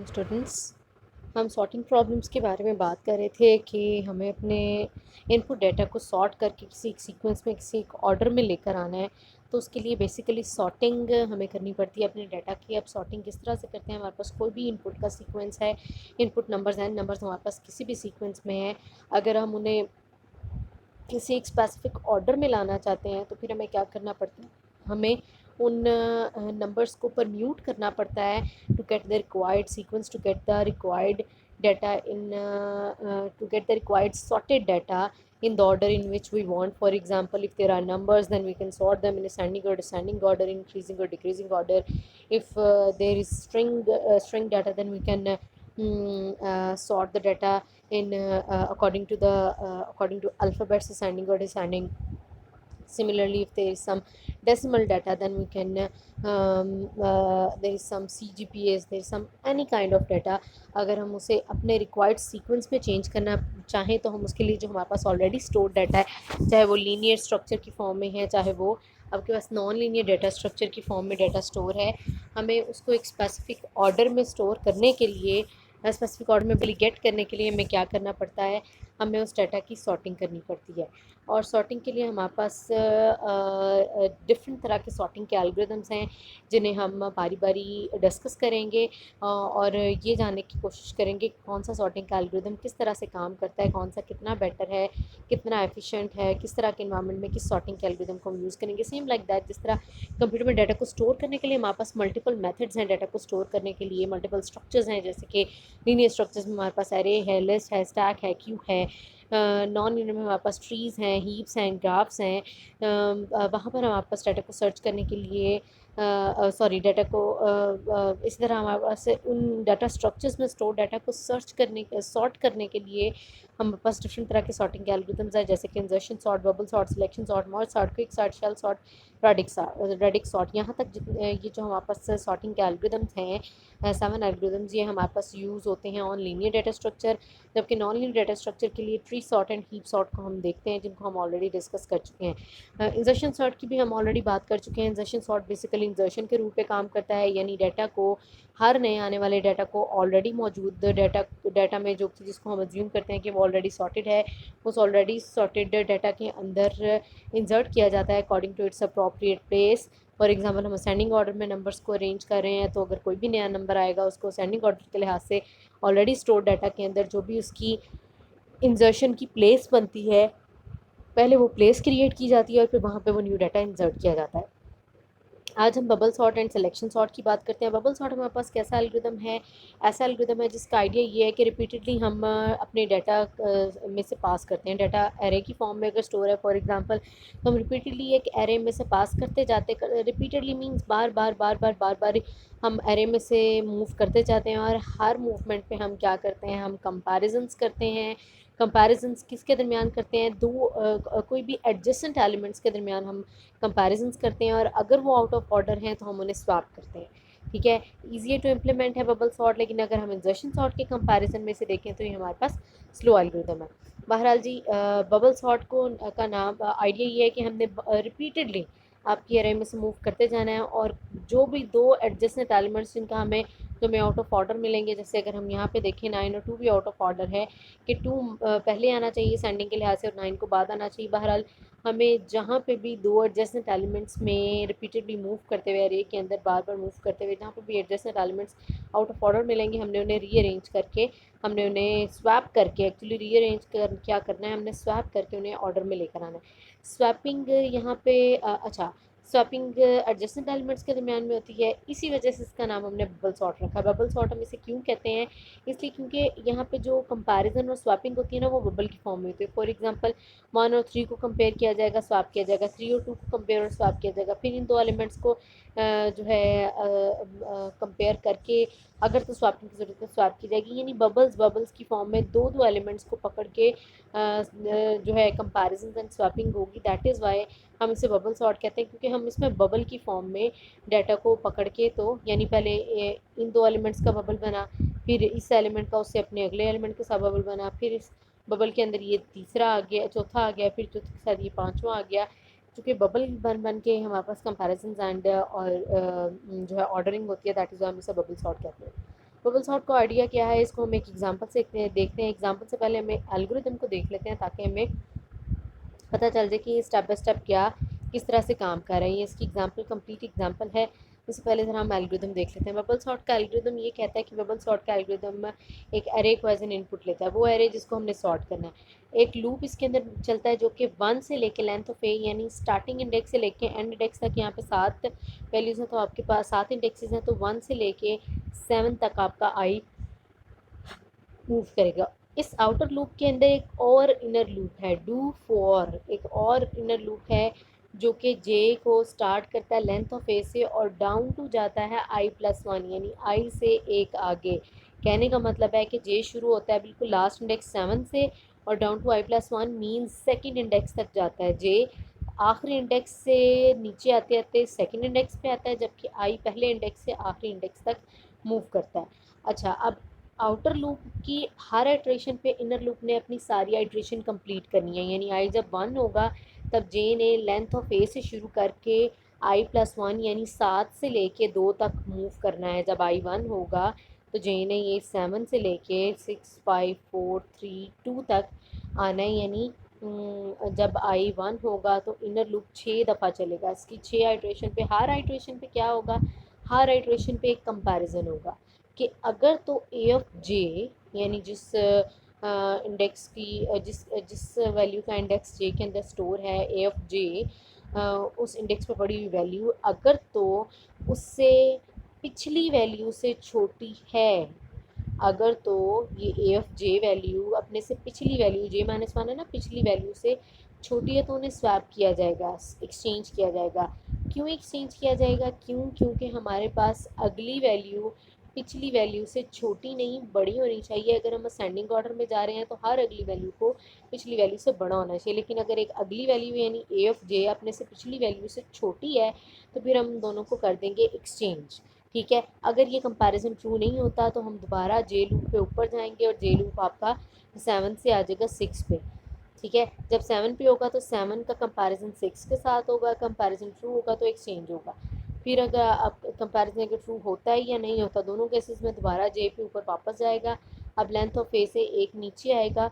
Students, हम sorting problems के बारे में बात कर रहे थे कि हमें अपने इनपुट डाटा को सॉर्ट करके किसी एक सीक्वेंस में किसी एक ऑर्डर में लेकर आना है। तो उसके लिए बेसिकली सॉर्टिंग हमें करनी पड़ती है अपने डाटा की। अब सॉर्टिंग किस तरह से करते हैं, हमारे पास कोई भी इनपुट का सीक्वेंस है, इनपुट नंबर्स एंड नंबर्स हमारे पास किसी भी सीक्वेंस में है, अगर हम उन्हें किसी एक स्पेसिफिक ऑर्डर में लाना चाहते हैं तो फिर हमें क्या करना पड़ता है, हमें उन नंबर्स को परम्यूट करना पड़ता है to get the required sequence, to get the required data in to get the required sorted data in the order in which we want. For example, if there are numbers, then we can sort them in ascending or descending order, increasing or decreasing order. If there is string data, then we can sort the data in according to alphabets, ascending or descending. Similarly, if there is some decimal data, then we can there is some cgpas, there is some any kind of data. अगर हम उसे अपने required sequence में change करना चाहें तो हम उसके लिए जो हमारे पास ऑलरेडी स्टोर्ड डाटा है, चाहे वो लीनियर स्ट्रक्चर की फॉर्म में है, चाहे वो आपके पास नॉन लीनियर डाटा स्ट्रक्चर की फॉर्म में डाटा स्टोर है, हमें उसको एक स्पेसिफिक ऑर्डर में स्टोर करने के लिए, स्पेसिफिक ऑर्डर में गेट करने के लिए हमें क्या करना पड़ता है, हमें उस डाटा की सॉर्टिंग करनी पड़ती है। और सॉर्टिंग के लिए हमारे पास डिफरेंट तरह के सॉर्टिंग के एल्गोरिदम्स हैं जिन्हें हम बारी बारी डिस्कस करेंगे और ये जानने की कोशिश करेंगे कि कौन सा सॉर्टिंग का एल्गोरिदम किस तरह से काम करता है, कौन सा कितना बेटर है, कितना एफिशिएंट है, किस तरह के इन्वायरमेंट में किस सॉर्टिंग के एल्गोरिदम को हम यूज़ करेंगे। सेम लाइक दैट, जिस तरह कंप्यूटर में डाटा को स्टोर करने के लिए हमारे पास मल्टीपल मेथड्स हैं, डाटा को स्टोर करने के लिए मल्टीपल स्ट्रक्चर्स हैं, जैसे कि लीनियर स्ट्रक्चर्स में हमारे पास एरे है, लिस्ट है, स्टैक है, क्यू है। नॉन लीनियर में हमारे पास ट्रीज़ हैं, हीप्स हैं, ग्राफ्स हैं। वहाँ पर हमारे पास डाटा को सर्च करने के लिए सॉरी डाटा को इस तरह हमारे पास उन डाटा स्ट्रक्चर्स में स्टोर डाटा को सर्च करने सॉर्ट करने के लिए हमारे पास डिफरेंट तरह के सॉर्टिंग के एल्गोरिथम्स हैं, जैसे कि insertion sort, bubble sort, selection sort, merge sort, quick sort, shell sort, radix sort. यहाँ तक ये जो हमारे पास सॉर्टिंग के एल्गोरिथम्स हैं, 7 एल्गोरिथम्स, ये हमारे पास यूज़ होते हैं ऑन लीनियर डाटा स्ट्रक्चर। जबकि नॉन लीनियर डाटा स्ट्रक्चर के लिए tree sort and heap sort को हम देखते हैं, जिनको हम ऑलरेडी डिस्कस कर चुके हैं। इंसर्शन सॉर्ट की भी हम ऑलरेडी बात कर चुके हैं। इंसर्शन सॉर्ट बेसिकली इंसर्शन के रूप में काम करता है, यानी डाटा को, हर नए आने वाले डाटा को ऑलरेडी मौजूद डाटा में जो जिसको हम अज्यूम करते हैं कि वो ऑलरेडी सॉर्टेड है, उस ऑलरेडी सॉर्टेड डाटा के अंदर इंसर्ट किया जाता है according to its appropriate place. For example, हम असेंडिंग ऑर्डर में नंबर्स को अरेंज कर रहे हैं, तो अगर कोई भी नया नंबर आएगा उसको असेंडिंग ऑर्डर के लिहाज से ऑलरेडी स्टोर डाटा के अंदर जो भी उसकी इंसर्शन की प्लेस बनती है, पहले वो प्लेस क्रिएट की जाती है और फिर वहाँ पे वो न्यू डाटा इंसर्ट किया जाता है। आज हम bubble sort and selection sort की बात करते हैं। बबल सॉर्ट हमारे पास कैसा एल्गोरिदम है, ऐसा एल्गोरिदम है जिसका आइडिया ये है कि रिपीटेडली हम अपने डाटा में से पास करते हैं। डाटा एरे की फॉर्म में अगर स्टोर है फॉर एग्जांपल, तो हम रिपीटेडली एक एरे में से पास करते जाते, रिपीटेडली मीन्स बार बार बार बार बार बार हम एरे में से मूव करते जाते हैं, और हर मूवमेंट पे हम क्या करते हैं, हम कंपैरिजंस करते हैं। कंपैरिजंस किसके दरमियान करते हैं, कोई भी एडजेसेंट एलिमेंट्स के दरमियान हम कंपैरिजंस करते हैं, और अगर वो आउट ऑफ ऑर्डर हैं तो हम उन्हें स्वैप करते हैं। ठीक है, ईजी टू इम्प्लीमेंट है बबल सॉर्ट, लेकिन अगर हम इंसर्शन सॉर्ट के कंपैरिजन में से देखें तो ये हमारे पास स्लो एल्गोरिथम है। बहरहाल जी, बबल सॉर्ट को का नाम आइडिया ये है कि हमने रिपीटेडली आपकी अरे में से मूव करते जाना है, और जो भी दो एडजेसेंट एलिमेंट्स जिनका हमें जो हमें आउट ऑफ ऑर्डर मिलेंगे, जैसे अगर हम यहाँ पे देखें 9 और 2 भी आउट ऑफ ऑर्डर है कि 2 पहले आना चाहिए सेंडिंग के लिहाज से और 9 को बाद आना चाहिए। बहरहाल हमें जहाँ पे भी दो एडजेसेंट एलिमेंट्स में रिपीटेडली मूव करते हुए, अरे के अंदर बार बार मूव करते हुए, जहाँ पे भी adjacent elements out of order मिलेंगे, हमने उन्हें रीअरेंज करके, हमने उन्हें स्वैप करके, एक्चुअली रीअरेंज कर क्या करना है, हमने स्वैप करके उन्हें ऑर्डर में लेकर आना है। स्वैपिंग यहाँ पे अच्छा, स्वैपिंग एडजेसेंट एलिमेंट्स के दरमियान में होती है, इसी वजह से इसका नाम हमने बबल सॉर्ट रखा है। बबल सॉर्ट हम इसे क्यों कहते हैं, इसलिए क्योंकि यहाँ पे जो कंपैरिजन और स्वैपिंग होती है ना, वो बबल की फॉर्म में होती है। फॉर एग्जांपल, 1 और 3 को कंपेयर किया जाएगा, स्वैप किया जाएगा, 3 और 2 को कंपेयर और स्वैप किया जाएगा, फिर इन दो एलिमेंट्स को जो है कंपेयर करके अगर तो स्वैपिंग की ज़रूरत है स्वैप की जाएगी, यानी बबल्स बबल्स की फॉर्म में दो दो एलिमेंट्स को पकड़ के जो है कंपैरिजन एंड स्वैपिंग होगी। दैट इज़ वाई हम इसे बबल सॉर्ट कहते हैं, क्योंकि हम इसमें बबल की फॉर्म में डाटा को पकड़ के, तो यानी पहले इन दो एलिमेंट्स का बबल बना, फिर इस एलिमेंट का उससे अपने अगले एलिमेंट के साथ बबल बना, फिर इस बबल के अंदर ये तीसरा आ गया, चौथा आ गया, फिर चौथे के साथ ये पांचवा आ गया। चूँकि बबल बन बन के हमारे पास कंपैरिजन एंड और जो है ऑर्डरिंग होती है, दैट इज़ वाई हम इसे बबल सॉर्ट कहते हैं। बबल सॉर्ट का आइडिया क्या है, इसको हम एक एग्जांपल से देखते हैं। एग्जांपल से पहले हमें एल्गोरिथम को देख लेते हैं ताकि हमें पता चल जाए कि स्टेप बाय स्टेप क्या किस तरह से काम कर रहे हैं। ये इसकी एग्जांपल कंप्लीट एग्जांपल है। इससे पहले ज़रा हम एल्गोरिथम देख लेते हैं। बबल सॉर्ट का एल्गोरिथम ये कहता है कि बबल सॉर्ट का एल्गोरिथम एक एरे को एज एन इनपुट लेता है, वो एरे जिसको हमने सॉर्ट करना है। एक लूप इसके अंदर चलता है जो कि 1 से लेके लेंथ ऑफ ए यानी स्टार्टिंग इंडेक्स से लेके एंड इंडेक्स तक, यहाँ पे 7 वैल्यूज़ हैं तो आपके पास 7 इंडेक्सेस हैं, तो 1 से लेके 7 तक आपका आई मूव करेगा। इस आउटर लूप के अंदर एक और इनर लूप है, डू फॉर, एक और इनर लूप है जो कि जे को स्टार्ट करता है लेंथ ऑफ ए से और डाउन टू जाता है i+1 यानी आई से एक आगे। कहने का मतलब है कि जे शुरू होता है बिल्कुल लास्ट इंडेक्स 7 से और down to i+1 means second index तक जाता है। जे आखिरी इंडेक्स से नीचे आते आते सेकेंड इंडेक्स पे आता है, जबकि आई पहले इंडेक्स से आखिरी इंडेक्स तक मूव करता है। अच्छा, अब आउटर लूप की हर आइट्रेशन पे इनर लूप ने अपनी सारी आइट्रेशन कंप्लीट करनी है, यानी आई जब 1 होगा तब जे ने लेंथ ऑफ ए से शुरू करके i+1 यानी 7 से लेके 2 तक मूव करना है। जब आई 1 होगा तो जे ने ये 7 से लेके 6 5 4 3 2 तक आना है, यानी जब आई 1 होगा तो इनर लूप 6 दफ़ा चलेगा। इसकी 6 आइट्रेशन पे, हर आइट्रेशन पे क्या होगा, हर आइट्रेशन पे एक कंपैरिजन होगा कि अगर तो ए ऑफ जे यानी जिस इंडेक्स की जिस जिस वैल्यू का इंडेक्स जे के अंदर स्टोर है ए ऑफ जे, उस इंडेक्स पे पड़ी हुई वैल्यू अगर तो उससे पिछली वैल्यू से छोटी है, अगर तो ये ए ऑफ जे वैल्यू अपने से पिछली वैल्यू j-1 है ना, पिछली वैल्यू से छोटी है तो उन्हें स्वैप किया जाएगा, एक्सचेंज किया जाएगा। क्यों एक्सचेंज किया जाएगा, क्योंकि हमारे पास अगली वैल्यू पिछली वैल्यू से छोटी नहीं बड़ी होनी चाहिए। अगर हम असेंडिंग ऑर्डर में जा रहे हैं तो हर अगली वैल्यू को पिछली वैल्यू से बड़ा होना चाहिए, लेकिन अगर एक अगली वैल्यू यानी ए ऑफ जे अपने से पिछली वैल्यू से छोटी है तो फिर हम दोनों को कर देंगे एक्सचेंज। ठीक है, अगर ये कंपैरिजन ट्रू नहीं होता तो हम दोबारा जे लूप पे ऊपर जाएंगे और जे लूप आपका 7 से आ जाएगा 6 पे। ठीक है, जब 7 पे होगा तो 7 का कंपैरिजन 6 के साथ होगा, कंपैरिजन ट्रू होगा तो एक्सचेंज होगा। फिर अगर आप कंपैरिजन अगर ट्रू होता है या नहीं होता, दोनों केसेस में दोबारा जे पे ऊपर वापस जाएगा। अब लेंथ ऑफ ए से एक नीचे आएगा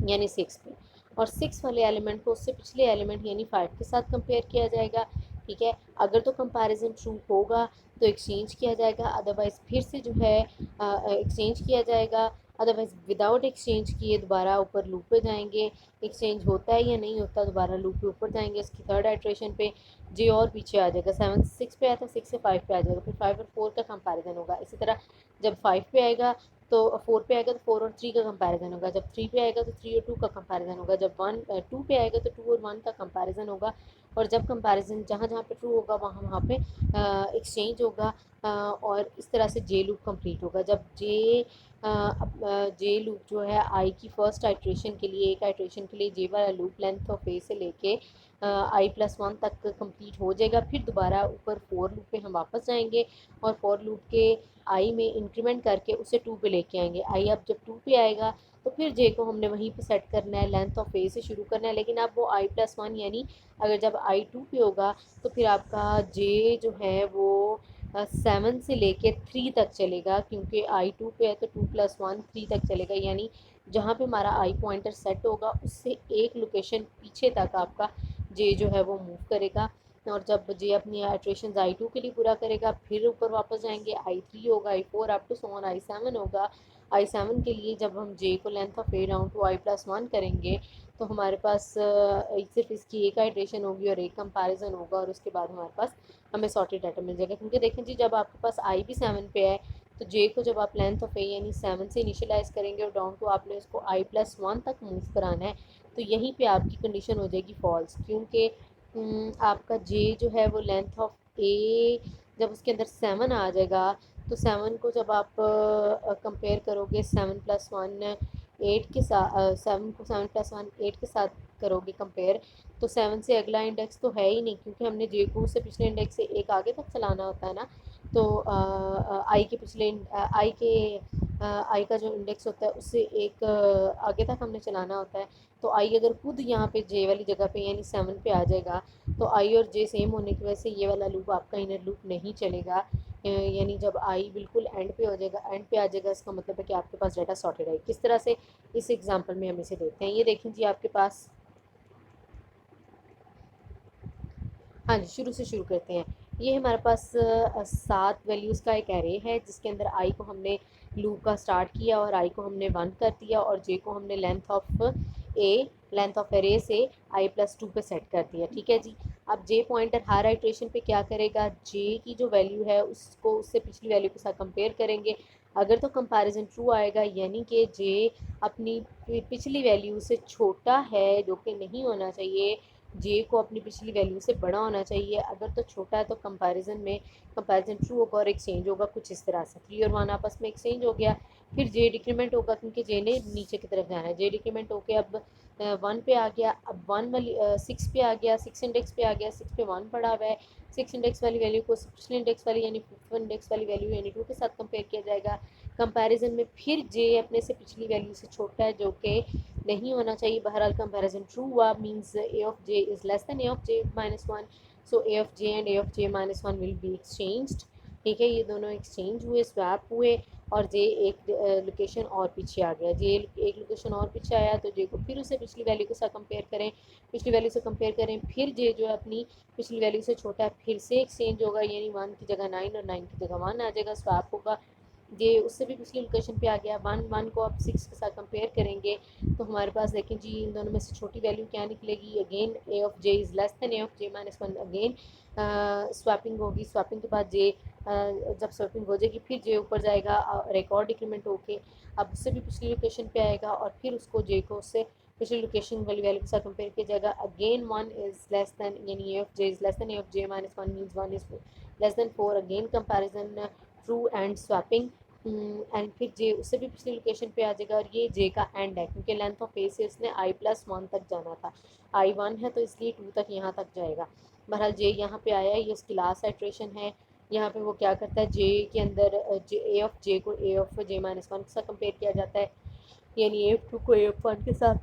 यानी 6 पे, और 6 वाले एलिमेंट को उससे पिछले एलिमेंट यानी 5 के साथ कंपेयर किया जाएगा। ठीक है, अगर तो कंपैरिजन ट्रू होगा तो एक्सचेंज किया जाएगा, अदरवाइज़ फिर से जो है एक्सचेंज किया जाएगा, अदरवाइज़ विदाउट एक्सचेंज किए दोबारा ऊपर लूप पे जाएंगे। एक्सचेंज होता है या नहीं होता, दोबारा लूप पे ऊपर जाएंगे। इसकी थर्ड आइट्रेशन पे जे और पीछे आ जाएगा, 7 से 6 पे आया था, 6 से 5 पे आ जाएगा, फिर 5 और 4 का कंपैरिजन होगा। इसी तरह जब 5 पे आएगा तो 4 पे आएगा तो 4 और 3 का कंपैरिजन होगा, जब 3 पे आएगा तो 3 और 2 का कंपैरिजन होगा, जब 2 पे आएगा तो 2 और 1 का कंपैरिजन होगा। और जब कंपैरिजन जहाँ जहाँ पे ट्रू होगा वहाँ वहाँ पे एक्सचेंज होगा, और इस तरह से जे लूप कंप्लीट होगा। जब जे लूप जो है आई की फर्स्ट आइट्रेशन के लिए, एक आइट्रेशन के लिए जे वाला लूप लेंथ ऑफ ए से लेके i+1 तक कंप्लीट हो जाएगा, फिर दोबारा ऊपर फोर लूप पे हम वापस जाएंगे और फोर लूप के आई में इंक्रीमेंट करके उसे 2 पे लेके आएंगे। आई अब जब 2 पे आएगा तो फिर जे को हमने वहीं पे सेट करना है, लेंथ ऑफ ए से शुरू करना है, लेकिन अब वो i+1 यानी अगर जब आई 2 पे होगा तो फिर आपका जे जो है वो 7 से लेके 3 तक चलेगा, क्योंकि आई 2 पे है तो 2+1 3 तक चलेगा, यानी जहाँ पे हमारा आई पॉइंटर सेट होगा उससे एक लोकेशन पीछे तक आपका जे जो है वो मूव करेगा। और जब जे अपनी आइट्रेशन i2 के लिए पूरा करेगा फिर ऊपर वापस जाएंगे, i3 होगा, i4 up to so on i7 होगा। i7 के लिए जब हम जे को length of A down to i+1 करेंगे तो हमारे पास सिर्फ इसकी एक आइट्रेशन होगी और एक कंपैरिजन होगा, और उसके बाद हमारे पास हमें सॉर्टेड डाटा मिल जाएगा। क्योंकि देखें जी, जब आपके पास आई भी 7 पे है तो जे को जब आप लेंथ ऑफ ए यानी 7 से इनिशियलाइज करेंगे और डाउन टू आपने उसको i+1 तक मूव कराना है, तो यहीं पे आपकी कंडीशन हो जाएगी फॉल्स, क्योंकि आपका जे जो है वो लेंथ ऑफ ए जब उसके अंदर 7 आ जाएगा तो 7 को जब आप कंपेयर करोगे 7+1 8 के साथ, 7 को 7+1 8 के साथ करोगे कंपेयर, तो 7 से अगला इंडेक्स तो है ही नहीं, क्योंकि हमने जे को उससे पिछले इंडेक्स से एक आगे तक चलाना होता है ना। तो आई के पिछले आई का जो इंडेक्स होता है उससे एक आगे तक हमने चलाना होता है। तो आई अगर खुद यहाँ पे जे वाली जगह पे यानी 7 पे आ जाएगा तो आई और जे सेम होने की वजह से ये वाला लूप आपका इनर लूप नहीं चलेगा, यानी जब आई बिल्कुल एंड पे हो जाएगा, एंड पे आ जाएगा, इसका मतलब है कि आपके पास डाटा सॉर्टेड है। किस तरह से, इस एग्जांपल में हम इसे देखते हैं। ये देखें जी आपके पास, हाँ जी, शुरू से शुरू करते हैं। ये हमारे पास 7 वैल्यूज़ का एक एरे है, जिसके अंदर आई को हमने लूप का स्टार्ट किया और आई को हमने 1 कर दिया, और जे को हमने लेंथ ऑफ एरे से i+2 पे सेट कर दिया। ठीक है जी। अब जे पॉइंटर हर आइट्रेशन पे क्या करेगा, जे की जो वैल्यू है उसको उससे पिछली वैल्यू के साथ कंपेयर करेंगे। अगर तो कंपैरिजन ट्रू आएगा, यानी कि जे अपनी पिछली वैल्यू से छोटा है, जो कि नहीं होना चाहिए, जे को अपनी पिछली वैल्यू से बड़ा होना चाहिए। अगर तो छोटा है तो कंपैरिजन ट्रू होगा और एक्सचेंज होगा कुछ इस तरह से। 3 और 1 आपस में एक्सचेंज हो गया। फिर जे डिक्रीमेंट होगा, क्योंकि जे ने नीचे की तरफ जाना है। जे डिक्रीमेंट होके अब 1 पे आ गया, अब 1 वाली 6 पे आ गया, 6 इंडेक्स पे आ गया, 6 पे 1 पड़ा हुआ है। 6 इंडेक्स वाली वैल्यू को पिछले इंडेक्स वाली यानी 5 इंडेक्स वाली वैल्यू यानी 2 के साथ कंपेयर किया जाएगा। कंपैरिजन में फिर जे अपने से पिछली वैल्यू से छोटा है, जो कि नहीं होना चाहिए। बहरहाल कंपैरिजन ट्रू हुआ, means A of J is less than A of J minus one, so A of J and A of J minus one will be exchanged. ठीक है, ये दोनों एक्सचेंज हुए, स्वैप हुए, और जे एक लोकेशन और पीछे आ गया। जे एक लोकेशन और पीछे आया तो जे को फिर उसे पिछली वैल्यू के साथ कंपेयर करें, पिछली वैल्यू से कंपेयर करें, फिर जे जो है अपनी पिछली वैल्यू से छोटा है, फिर से एक्सचेंज होगा, यानी 1 की जगह 9 और 9 की जगह 1 आ जाएगा, स्वैप होगा। ये उससे भी पिछली लोकेशन पे आ गया। 1 को आप 6 के साथ कंपेयर करेंगे तो हमारे पास देखें जी, इन दोनों में से छोटी वैल्यू क्या निकलेगी। Again A of J is less than A of J minus one. Again swapping होगी, स्वैपिंग के बाद जे जब स्वैपिंग हो जाएगी फिर जे ऊपर जाएगा और एक और डिक्रीमेंट होके अब उससे भी पिछली लोकेशन पे आएगा, और फिर उसको जे को उससे पिछली लोकेशन वाली वैल्यू के साथ कंपेयर किया जाएगा। अगेन 1 इज़ लेस देन, यानी A of J is less than A of J minus one, means 1 is less than 4। Again comparison true and swapping, and फिर जे उससे भी पिछली लोकेशन पे आ जाएगा, और ये जे का एंड है, क्योंकि लेंथ ऑफ ए से इसने i+1 तक जाना था। i1 है तो इसलिए 2 तक यहाँ तक जाएगा। बहरहाल जे यहाँ पे आया है, ये उसकी लास्ट आइट्रेशन है। यहाँ पे वो क्या करता है, जे के अंदर ए ऑफ जे को A of J minus one के साथ कंपेयर किया जाता है, यानी ए ऑफ 2 को ए ऑफ 1 के साथ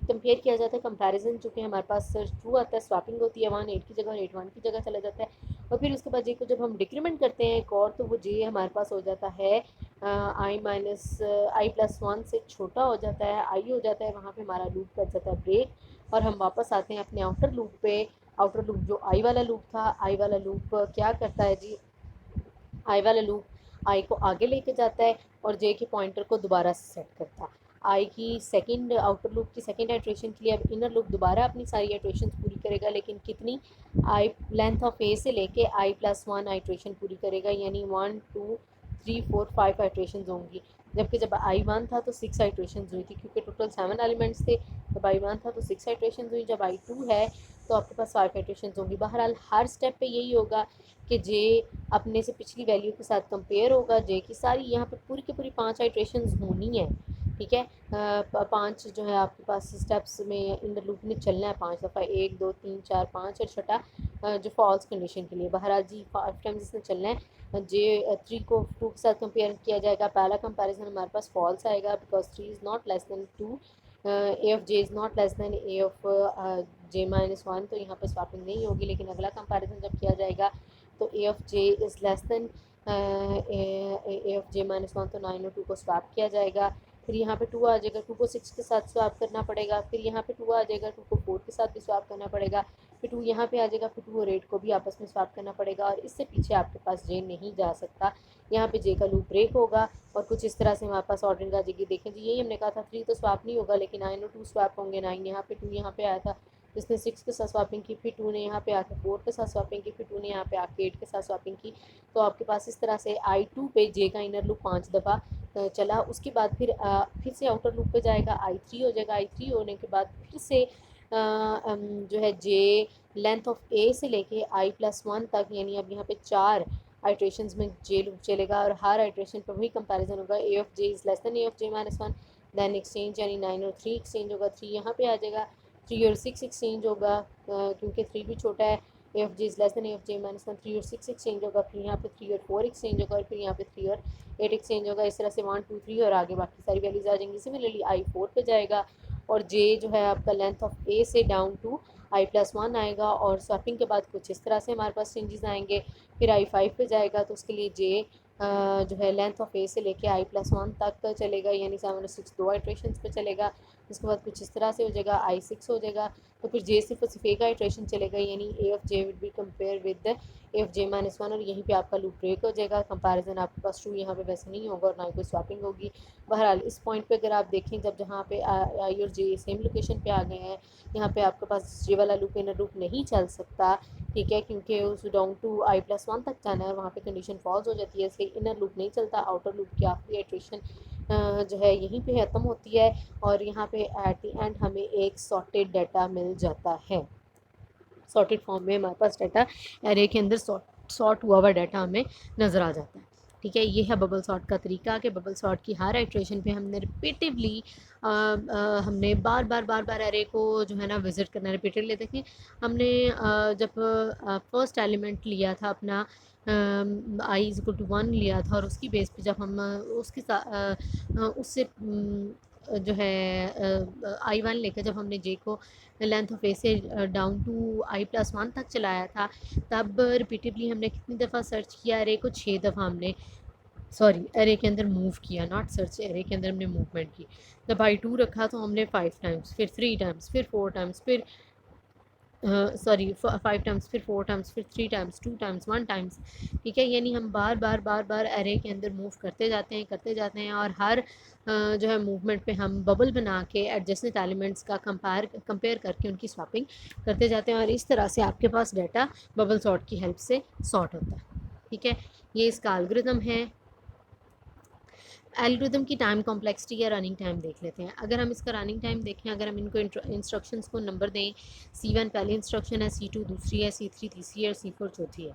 कंपेयर किया जाता है। कंपैरिजन चूँकि हमारे पास ट्रू आता है, स्वैपिंग होती है, 1 8 की जगह और 8 1 की जगह चला जाता है। और फिर उसके बाद जे को जब हम डिक्रीमेंट करते हैं एक और, तो वो जे हमारे पास हो जाता है i+1 से छोटा हो जाता है, आई हो जाता है। वहाँ पे हमारा लूप कर जाता है ब्रेक, और हम वापस आते हैं अपने आउटर लूप पे। आउटर लूप जो आई वाला लूप था, आई वाला लूप क्या करता है जी, आई वाला लूप आई को आगे लेके जाता है और जे के पॉइंटर को दोबारा से सेट करता है। आई की सेकंड आउटर लूप की सेकंड आइट्रेशन के लिए अब इनर लूप दोबारा अपनी सारी आइट्रेशन पूरी करेगा, लेकिन कितनी, आई लेंथ ऑफ ए से लेके i+1 आइट्रेशन पूरी करेगा, यानी 1 2 3 4 5 आइट्रेशन होंगी। जबकि जब i1 था तो 6 आइट्रेशन हुई थी, क्योंकि टोटल 7 एलिमेंट्स थे। जब i1 था तो 6 आइट्रेशन हुई, जब i2 है तो आपके पास 5 आइट्रेशन होंगी। बहरहाल हर स्टेप पे यही होगा कि जे अपने से पिछली वैल्यू के साथ कंपेयर होगा। जे की सारी यहाँ पे पूरी की पूरी 5 आइट्रेशंस होनी है। ठीक है, 5 जो है आपके पास स्टेप्स में इन लूप में चलना है 5 दफ़ा, 1 2 3 4 5, और छठा जो फॉल्स कंडीशन के लिए। बहरहाल जी 5 टाइम्स इसमें चलना है। जे 3 को 2 के साथ कंपेयर किया जाएगा। पहला कंपेरिजन हमारे पास फॉल्स आएगा, because 3 is not less than 2, A of J is not less than A of J minus one, तो यहाँ पर स्वैपिंग नहीं होगी। लेकिन अगला कंपेरिजन जब किया जाएगा तो A of J is less than A of J minus one, तो 9 और 2 को स्वैप किया जाएगा। फिर यहाँ पे 2 आ जाएगा, 2 को 6 के साथ स्वैप करना पड़ेगा। फिर यहाँ पे 2 आ जाएगा, 2 को 4 के साथ भी स्वैप करना पड़ेगा। फिर 2 यहाँ पे आ जाएगा, फिर 2 और 8 को भी आपस में स्वैप करना पड़ेगा, और इससे पीछे आपके पास जे नहीं जा सकता। यहाँ पे जे का लूप ब्रेक होगा और कुछ इस तरह से हमारे पास ऑर्डरिंग आ जाएगी। देखें जी, यही हमने कहा था 3 तो स्वैप नहीं होगा, लेकिन 9 और 2 स्वैप होंगे। 9 यहाँ पे, 2 यहाँ पे आया था, जिसने 6 के साथ स्वैपिंग की, फिर 2 ने यहाँ पे आके 4 के साथ स्वैपिंग की, फिर 2 ने यहाँ पे आके 8 के साथ स्वैपिंग की। तो आपके पास इस तरह से i2 पे जे का इनर लूप 5 दफ़ा चला। उसके बाद फिर से आउटर लूप पे जाएगा, i3 हो जाएगा। i3 होने के बाद फिर से जो है जे लेंथ ऑफ ए से लेके i+1 तक, यानी अब यहाँ पे 4 आइट्रेशंस में जे लूप चलेगा, और हर आइट्रेशन पर वही कंपैरिजन होगा। A of J is less than A of J minus one, then exchange, यानी 9 और 3 एक्सचेंज होगा। 3 यहाँ पे आ जाएगा, 3 और 6 एक्सचेंज होगा, क्योंकि 3 भी छोटा है। A of J is less than A of J minus one, 3 और 6 एक्सचेंज होगा। फिर यहाँ पे 3 और 4 एक्सचेंज होगा, और फिर यहाँ पे 3 और 8 एक्सचेंज होगा। इस तरह से 1 2 3 और आगे बाकी सारी वैल्यूज़ आ जाएंगी। सिमिलरली i4 पे जाएगा, और जे जो है आपका लेंथ ऑफ ए से डाउन टू i+1 आएगा, और स्वैपिंग के बाद कुछ इस तरह से हमारे पास चेंजेस आएंगे। फिर i5 पे जाएगा तो उसके लिए जे जो है लेंथ ऑफ ए से लेके i+1 तक चलेगा, यानी 7 और 6 दो आइट्रेशंस पे चलेगा। उसके बाद कुछ इस तरह से हो जाएगा, i6 हो जाएगा, तो फिर जे सिर्फ एक आइट्रेशन चलेगा, यानी A of J will be compare with A of J -1, और यहीं पे आपका लूप ब्रेक हो जाएगा। कंपैरिजन आपके पास ट्रू यहाँ पे वैसे नहीं होगा और ना ही कोई स्वैपिंग होगी। बहरहाल इस पॉइंट पे अगर आप देखें, जब जहाँ पे आई और जे सेम लोकेशन पे आ गए हैं, यहाँ पे आपके पास जे वाला लूप इनर लूप नहीं चल सकता, ठीक है, क्योंकि उस डाउन टू i+1 तक जाना है और वहाँ पे कंडीशन फॉल्स हो जाती है, इसलिए इनर लूप नहीं चलता। आउटर लूप की आखिरी इटरेशन जो है यहीं पे ख़त्म होती है, और यहाँ पे एट द एंड हमें एक सॉर्टेड डाटा मिल जाता है। सॉर्टेड फॉर्म में हमारे पास डाटा एरे के अंदर सॉर्ट हुआ हुआ डाटा हमें नज़र आ जाता है, ठीक है। ये है बबल सॉर्ट का तरीका, कि बबल सॉर्ट की हर आइट्रेशन पे हमने रिपीटिवली हमने बार बार एरे को जो है ना विज़िट करना रिपीटेडली। देखें, हमने जब फर्स्ट एलिमेंट लिया था अपना i=1 लिया था, और उसकी बेस पे जब हम उसके साथ उससे जो है i1 लेकर जब हमने जे को लेंथ ऑफ ए से डाउन टू i+1 तक चलाया था, तब रिपीटेडली हमने कितनी दफ़ा सर्च किया एरे को? 6 दफ़ा हमने एरे के अंदर मूव किया, नॉट सर्च, एरे के अंदर हमने मूवमेंट की। जब i2 रखा तो हमने 5 टाइम्स, फिर 3 टाइम्स, फिर 4 टाइम्स, फिर 5 टाइम्स, फिर 4 टाइम्स, फिर 3 टाइम्स, 2 टाइम्स, 1 टाइम्स, ठीक है। यानी हम बार बार एरे के अंदर मूव करते जाते हैं, और हर जो है मूवमेंट पे हम बबल बना के एडजेसेंट एलिमेंट्स का कंपेयर करके उनकी स्वैपिंग करते जाते हैं, और इस तरह से आपके पास डाटा बबल सॉर्ट की हेल्प से सॉर्ट होता है, ठीक है। ये इसका एल्गोरिथम है। एल्गोरिथम की टाइम कॉम्प्लेक्सिटी या रनिंग टाइम देख लेते हैं। अगर हम इसका रनिंग टाइम देखें, अगर हम इनको इंस्ट्रक्शंस को नंबर दें, C1 पहली इंस्ट्रक्शन है, C2 दूसरी है, C3 तीसरी है और C4 चौथी है।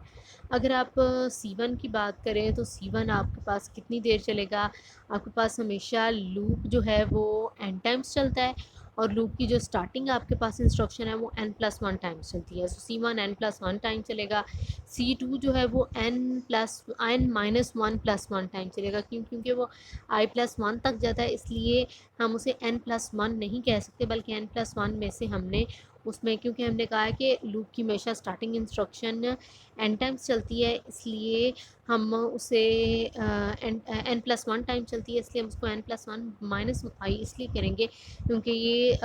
अगर आप C1 की बात करें तो C1 आपके पास कितनी देर चलेगा? आपके पास हमेशा लूप जो है वो n टाइम्स चलता है, और लूप की जो स्टार्टिंग आपके पास इंस्ट्रक्शन है वो n+1 टाइम्स चलती है। सो C1 n+1 टाइम चलेगा। C2 जो है वो n-1+1 टाइम चलेगा। क्यों? क्योंकि वो i+1 तक जाता है, इसलिए हम उसे n+1 नहीं कह सकते, बल्कि n+1 में से हमने उसमें, क्योंकि हमने कहा है कि लूप की हमेशा स्टार्टिंग इंस्ट्रक्शन n टाइम्स चलती है, इसलिए हम उसे n+1 टाइम चलती है, इसलिए हम उसको n+1 - i इसलिए करेंगे क्योंकि ये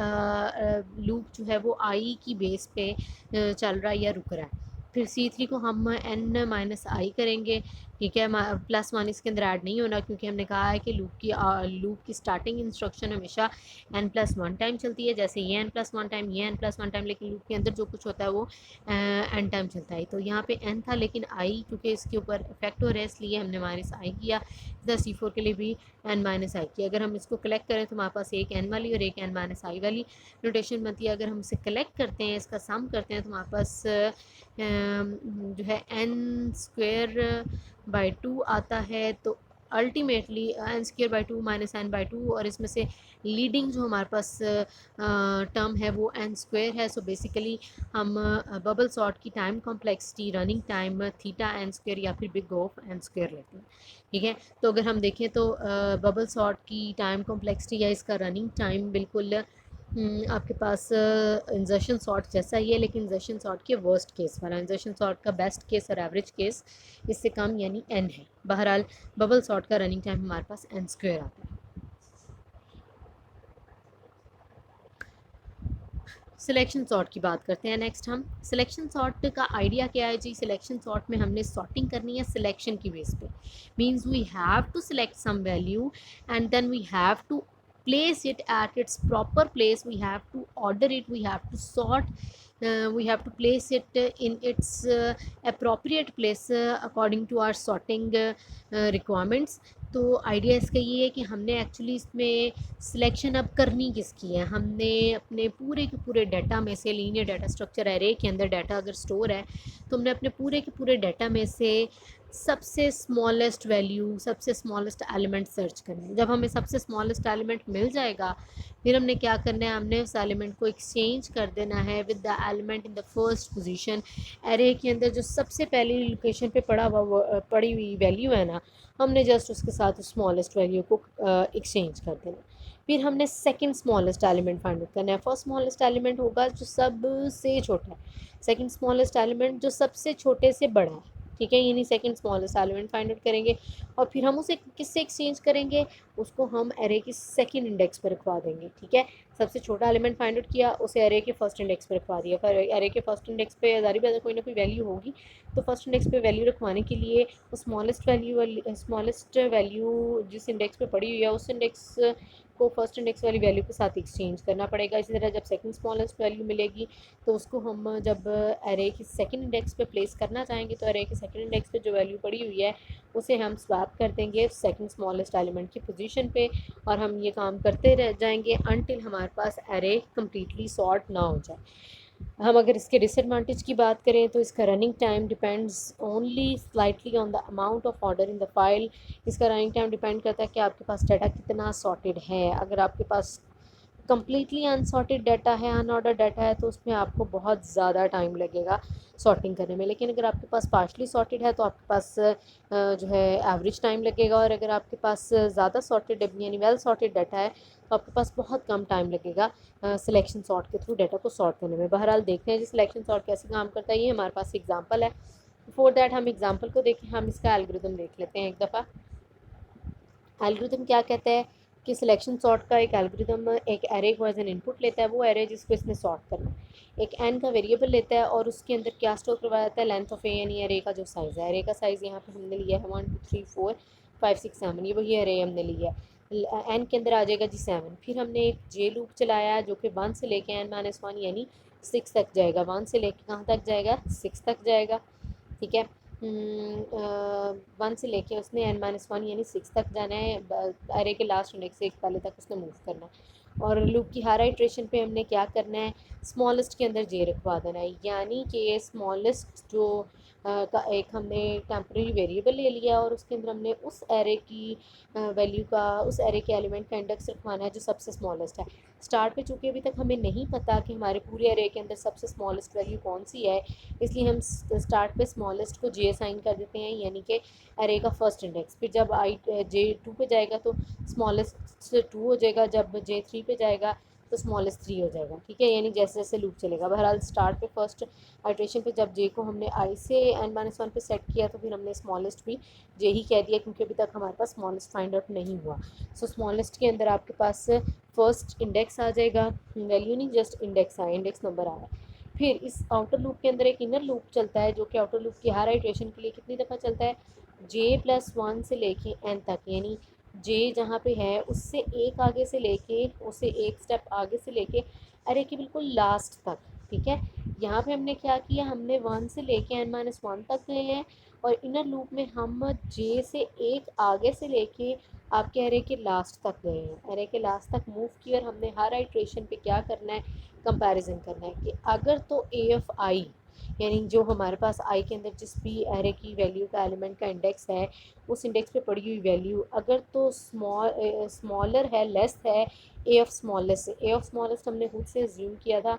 लूप जो है वो i की बेस पे चल रहा है या रुक रहा है। फिर C3 को हम n-i करेंगे, ठीक है। +1 इसके अंदर ऐड नहीं होना, क्योंकि हमने कहा है कि लूप की स्टार्टिंग इंस्ट्रक्शन हमेशा n+1 टाइम चलती है, जैसे ये n+1 टाइम, ये n+1 टाइम, लेकिन लूप के अंदर जो कुछ होता है वो n टाइम चलता है। तो यहाँ पे n था, लेकिन i क्योंकि इसके ऊपर इफेक्ट हो रहा है, इसलिए हमने -i किया। इधर C4 के लिए भी n-i किया। अगर हम इसको कलेक्ट करें तो हमारे पास एक n वाली और एक n-i वाली नोटेशन बनती है। अगर हम इसे कलेक्ट करते हैं, इसका सम करते हैं, तो हमारे पास जो है n²/2 आता है। तो अल्टीमेटली n²/2 - n/2, और इसमें से लीडिंग जो हमारे पास टर्म है वो n² है। सो बेसिकली हम बबल सॉर्ट की time complexity, running time theta n² या फिर बिग ऑफ n² लेते हैं, ठीक है। तो अगर हम देखें तो बबल सॉर्ट की टाइम कॉम्प्लेक्सिटी या इसका रनिंग टाइम बिल्कुल आपके पास इंजर्शन सॉर्ट जैसा ही है, लेकिन इंजर्शन सॉर्ट के वर्स्ट केस वाला, इंजर्शन सॉर्ट का बेस्ट केस और एवरेज केस इससे कम यानी n है। बहरहाल बबल सॉर्ट का रनिंग टाइम हमारे पास n² आता है। सिलेक्शन सॉर्ट की बात करते हैं नेक्स्ट हम। सिलेक्शन सॉर्ट का आइडिया क्या है जी? सिलेक्शन सॉर्ट में हमने सॉर्टिंग करनी है सिलेक्शन की बेस पे। Means we have to select some value and then we have to place it at its proper place, we have to order it, we have to sort, we have to place it in its appropriate place according to our sorting requirements। तो idea इसका ये है कि हमने actually इसमें selection अब करनी किसकी है? हमने अपने पूरे के पूरे डाटा में से, लीनियर डाटा स्ट्रक्चर एरे के अंदर डाटा अगर स्टोर है, तो हमने अपने पूरे के पूरे डाटा में से सबसे स्मॉलेस्ट वैल्यू, सबसे स्मॉलेस्ट एलिमेंट सर्च करना है। जब हमें सबसे स्मॉलेस्ट एलिमेंट मिल जाएगा, फिर हमने क्या करना है, हमने उस एलिमेंट को एक्सचेंज कर देना है with the element in the first position. Array के अंदर जो सबसे पहली लोकेशन पे पड़ी हुई वैल्यू है ना, हमने जस्ट उसके साथ स्मॉलेस्ट वैल्यू को एक्सचेंज कर देना। फिर हमने second smallest element find out करना है। फर्स्ट स्मॉलेस्ट एलिमेंट होगा जो सबसे छोटा है, सेकंड स्मॉलेस्ट एलिमेंट जो सबसे छोटे से बड़ा है, ठीक है, यानी second smallest element find out करेंगे। और फिर हम उसे किससे एक्सचेंज करेंगे, उसको हम एरे की सेकंड इंडेक्स पर रखवा देंगे, ठीक है। सबसे छोटा एलिमेंट फाइंड आउट किया, उसे एरे के फर्स्ट इंडेक्स पर रखवा दिया। फिर एरे के फर्स्ट इंडेक्स पे जारी बात है कोई ना कोई वैल्यू होगी, तो फर्स्ट इंडेक्स पे वैल्यू रखवाने के लिए वो स्मॉलेस्ट वैल्यू जिस इंडेक्स पे पड़ी हुई है उस इंडेक्स को फर्स्ट इंडेक्स वाली वैल्यू के साथ एक्सचेंज करना पड़ेगा। इसी तरह जब सेकंड स्मॉलेस्ट वैल्यू मिलेगी तो उसको हम जब एरे की सेकंड इंडेक्स पे प्लेस करना चाहेंगे तो एरे के सेकंड इंडेक्स पे जो वैल्यू पड़ी हुई है उसे हम स्वैप कर देंगे सेकंड स्मॉलेस्ट एलिमेंट की पोजीशन पे, और हम ये काम करते रह जाएंगे अनटिल हमारे पास एरे कम्प्लीटली सॉर्ट ना हो जाए। हम अगर इसके डिसएडवांटेज की बात करें तो इसका running time depends only slightly on the amount of order in the file. इसका रनिंग टाइम डिपेंड करता है कि आपके पास डाटा कितना सॉर्टेड है। अगर आपके पास कंप्लीटली अनसॉर्टेड डाटा है, अनऑर्डर डाटा है, तो उसमें आपको बहुत ज़्यादा टाइम लगेगा सॉर्टिंग करने में। लेकिन अगर आपके पास पार्शली सॉर्टेड है तो आपके पास जो है एवरेज टाइम लगेगा, और अगर आपके पास ज़्यादा सॉर्टेड यानी वेल सॉर्टेड डाटा है तो आपके पास बहुत कम टाइम लगेगा सिलेक्शन सॉर्ट के थ्रू डाटा को सॉर्ट करने में। बहरहाल देखते हैं जी सिलेक्शन सॉर्ट कैसे काम करता है। ये हमारे पास एग्जाम्पल है। बिफोर दैट हम एग्जाम्पल को देखें, हम इसका एल्गोरिथम देख लेते हैं एक दफ़ा। एल्गोरिथम क्या कहता है कि सिलेक्शन सॉर्ट का एक एल्गोरिथम एक एरे को एज एन इनपुट लेता है, वो एरे जिसको इसने सॉर्ट करना है, एक एन का वेरिएबल लेता है और उसके अंदर क्या स्टोर करवा जाता है, लेंथ ऑफ ए, यानी एरे का जो साइज़ है। एरे का साइज़ यहाँ पे हमने लिया है 1 2 3 4 5 6 7, ये वही एरे हमने लिया है। एन के अंदर आ जाएगा जी 7। फिर हमने एक जे लूप चलाया जो कि 1 से लेके n-1 यानी 6 तक जाएगा। 1 से लेके कहाँ तक जाएगा, 6 तक जाएगा, ठीक है। 1 से लेके उसने n-1 यानी 6 तक जाना है, एरे के लास्ट इंडेक्स से एक पहले तक उसने मूव करना है। और लूप की हर आइट्रेशन पे हमने क्या करना है, स्मॉलेस्ट के अंदर जे रखवा देना है, यानी कि स्मॉलेस्ट जो का एक हमने टेम्प्रेरी वेरिएबल ले लिया और उसके अंदर हमने उस एरे की वैल्यू का, उस एरे के एलिमेंट का इंडेक्स रखवाना है जो सबसे स्मॉलेस्ट है। स्टार्ट पे चूँकि अभी तक हमें नहीं पता कि हमारे पूरे एरे के अंदर सबसे स्मॉलेस्ट वैल्यू कौन सी है, इसलिए हम स्टार्ट पे स्मॉलेस्ट को जे असाइन कर देते हैं, यानी कि एरे का फर्स्ट इंडेक्स। फिर जब आई जे 2 पे जाएगा तो स्मॉलेस्ट से 2 हो जाएगा, जब जे 3 पे जाएगा तो स्मॉलेस्ट 3 हो जाएगा, ठीक है, यानी जैसे जैसे लूप चलेगा। बहरहाल स्टार्ट पे फर्स्ट आइट्रेशन पे जब जे को हमने आई से n-1 पे सेट किया तो फिर हमने स्मॉलेस्ट भी जे ही कह दिया, क्योंकि अभी तक हमारे पास स्मॉलेस्ट फाइंड आउट नहीं हुआ। सो स्मॉलेस्ट के अंदर आपके पास फर्स्ट इंडेक्स आ जाएगा, वैल्यू नहीं जस्ट इंडेक्स आया, इंडेक्स नंबर आया। फिर इस आउटर लूप के अंदर एक इनर लूप चलता है जो कि आउटर लूप की हर आइट्रेशन के लिए कितनी दफ़ा चलता है, j+1 से लेके n तक, यानी जे जहाँ पे है उससे एक आगे से लेके, उसे एक स्टेप आगे से लेके अरे कि बिल्कुल लास्ट तक, ठीक है। यहाँ पे हमने क्या किया, हमने 1 से लेके n-1 तक गए हैं, और इनर लूप में हम जे से एक आगे से लेके आपके एरे के लास्ट तक गए हैं, एरे के लास्ट तक मूव किया, और हमने हर आइट्रेशन पे क्या करना है, कंपैरिजन करना है कि अगर तो ए ऑफ आई, यानी जो हमारे पास आई के अंदर जिस भी एरे की वैल्यू का एलिमेंट का इंडेक्स है उस इंडेक्स पे पड़ी हुई वैल्यू अगर तो स्मॉलर है, लेस है ए ऑफ स्मॉलेस्ट से। ए ऑफ स्मॉलेस्ट हमने खुद से अज्यूम किया था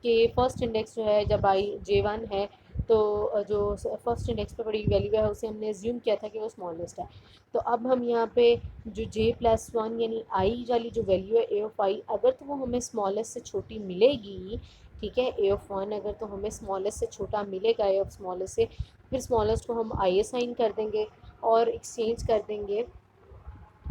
कि फर्स्ट इंडेक्स जो है जब आई J1 है तो जो फर्स्ट इंडेक्स पे पड़ी वैल्यू है उसे हमने अज्यूम किया था कि वो स्मॉलेस्ट है। तो अब हम यहाँ पे जो J+1 यानी आई वाली जो वैल्यू है ए ऑफ आई, अगर तो वो हमें स्मॉलेस्ट से छोटी मिलेगी, ठीक है, ए ऑफ 1 अगर तो हमें स्मॉलेस्ट से छोटा मिलेगा ए ऑफ स्मॉलेस्ट से, फिर स्मॉलेस्ट को हम आई असाइन कर देंगे और एक्सचेंज कर देंगे